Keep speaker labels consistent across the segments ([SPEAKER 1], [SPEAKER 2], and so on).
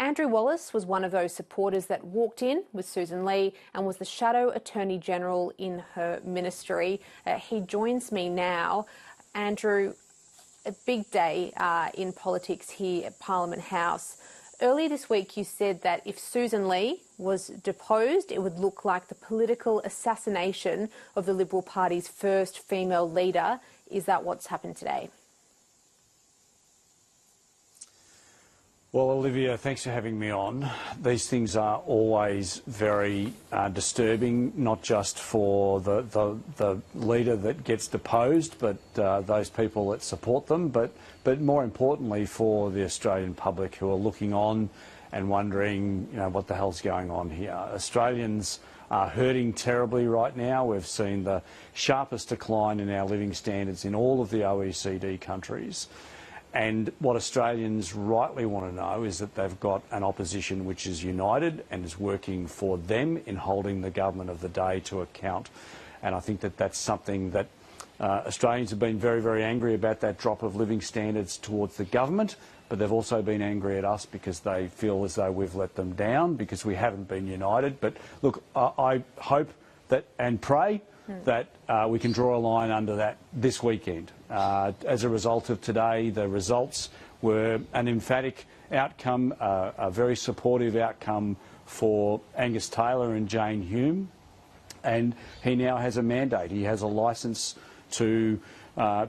[SPEAKER 1] Andrew Wallace was one of those supporters that walked in with Sussan Ley and was the shadow Attorney-General in her ministry. He joins me now. Andrew, a big day in politics here at Parliament House. Earlier this week you said that if Sussan Ley was deposed, it would look like the political assassination of the Liberal Party's first female leader. Is that what's happened today?
[SPEAKER 2] Well, Olivia, thanks for having me on. These things are always very disturbing, not just for the leader that gets deposed, but those people that support them, but more importantly for the Australian public who are looking on and wondering, what the hell's going on here. Australians are hurting terribly right now. We've seen the sharpest decline in our living standards in all of the OECD countries. And what Australians rightly want to know is that they've got an opposition which is united and is working for them in holding the government of the day to account. And I think that that's something that Australians have been very, very angry about, that drop of living standards towards the government, but they've also been angry at us because they feel as though we've let them down because we haven't been united. But look, I hope that and pray that we can draw a line under that this weekend. As a result of today, the results were an emphatic outcome, a very supportive outcome for Angus Taylor and Jane Hume, and he now has a mandate. He has a licence to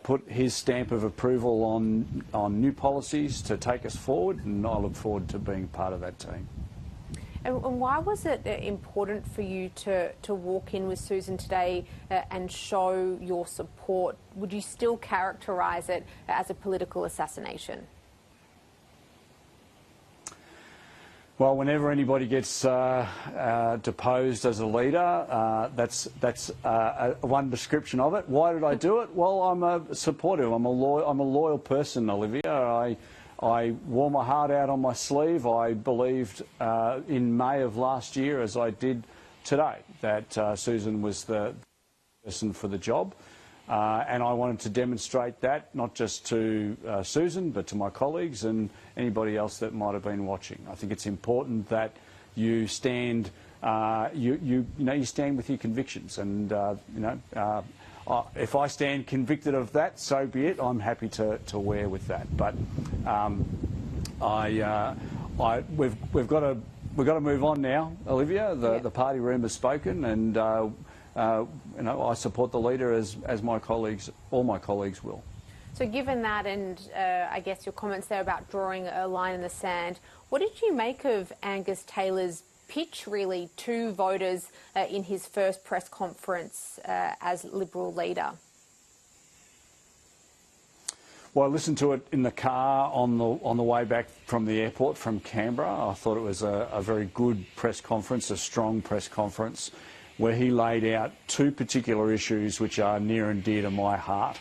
[SPEAKER 2] put his stamp of approval on new policies to take us forward, and I look forward to being part of that team.
[SPEAKER 1] And why was it important for you to walk in with Sussan today and show your support? Would you still characterise it as a political assassination?
[SPEAKER 2] Well, whenever anybody gets deposed as a leader, that's one description of it. Why did I do it? Well, I'm a supporter. I'm a loyal person, Olivia. I wore my heart out on my sleeve. I believed in May of last year, as I did today, that Sussan was the person for the job. And I wanted to demonstrate that, not just to Sussan, but to my colleagues and anybody else that might have been watching. I think it's important that you stand, you stand with your convictions, and if I stand convicted of that, so be it. I'm happy to wear with that. But we've got to move on now, Olivia. The party room has spoken, and I support the leader as all my colleagues will.
[SPEAKER 1] So given that, and I guess your comments there about drawing a line in the sand, what did you make of Angus Taylor's pitch, really, to voters in his first press conference as Liberal leader?
[SPEAKER 2] Well, I listened to it in the car on the way back from the airport from Canberra. I thought it was a very good press conference, a strong press conference, where he laid out two particular issues which are near and dear to my heart.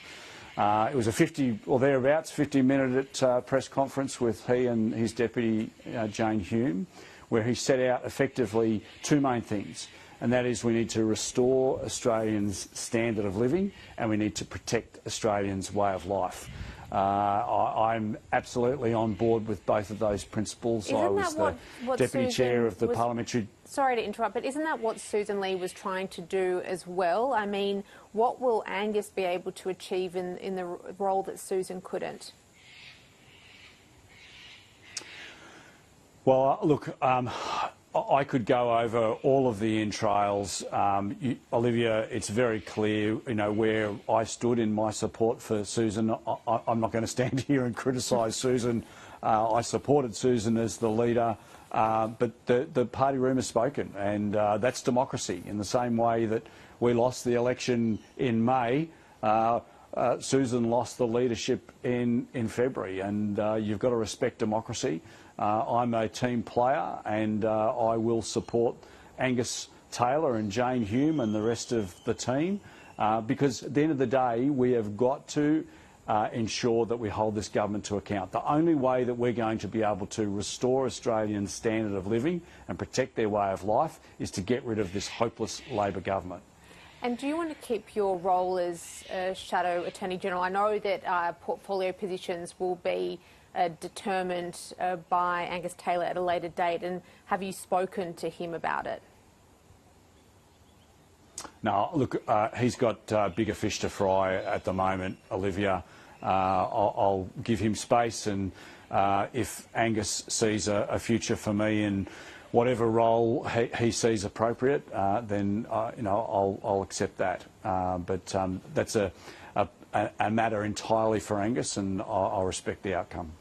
[SPEAKER 2] It was a 50-minute press conference with he and his deputy, Jane Hume, where he set out effectively two main things, and that is we need to restore Australians' standard of living and we need to protect Australians' way of life. I'm absolutely on board with both of those principles. I was the Deputy Chair of the Parliamentary...
[SPEAKER 1] Sorry to interrupt, but isn't that what Sussan Ley was trying to do as well? I mean, what will Angus be able to achieve in the role that Sussan couldn't?
[SPEAKER 2] Well, look, I could go over all of the entrails. Olivia, it's very clear, where I stood in my support for Sussan. I'm not going to stand here and criticise Sussan. I supported Sussan as the leader, but the party room has spoken, and that's democracy. In the same way that we lost the election in May, Sussan lost the leadership in February, and you've got to respect democracy. I'm a team player, and I will support Angus Taylor and Jane Hume and the rest of the team because at the end of the day we have got to ensure that we hold this government to account. The only way that we're going to be able to restore Australians' standard of living and protect their way of life is to get rid of this hopeless Labor government.
[SPEAKER 1] And do you want to keep your role as Shadow Attorney-General? I know that portfolio positions will be determined by Angus Taylor at a later date, and have you spoken to him about it?
[SPEAKER 2] No, look, he's got bigger fish to fry at the moment, Olivia. I'll give him space, and if Angus sees a future for me in whatever role he sees appropriate, then I'll accept that. But that's a matter entirely for Angus, and I'll respect the outcome.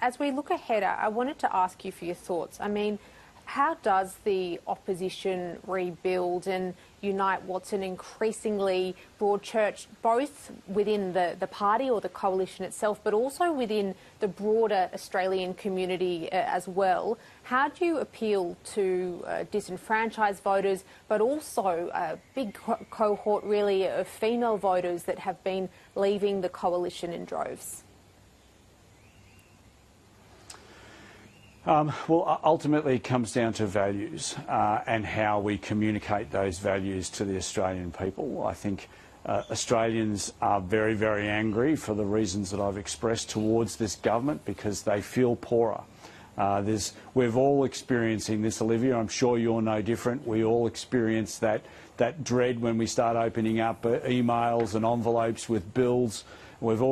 [SPEAKER 1] As we look ahead, I wanted to ask you for your thoughts. I mean, how does the opposition rebuild and unite what's an increasingly broad church, both within the party or the coalition itself, but also within the broader Australian community as well? How do you appeal to disenfranchised voters, but also a big cohort really of female voters that have been leaving the coalition in droves?
[SPEAKER 2] Well, ultimately it comes down to values and how we communicate those values to the Australian people. I think Australians are very, very angry for the reasons that I've expressed towards this government, because they feel poorer. We're all experiencing this, Olivia. I'm sure you're no different. We all experience that dread when we start opening up emails and envelopes with bills. We've all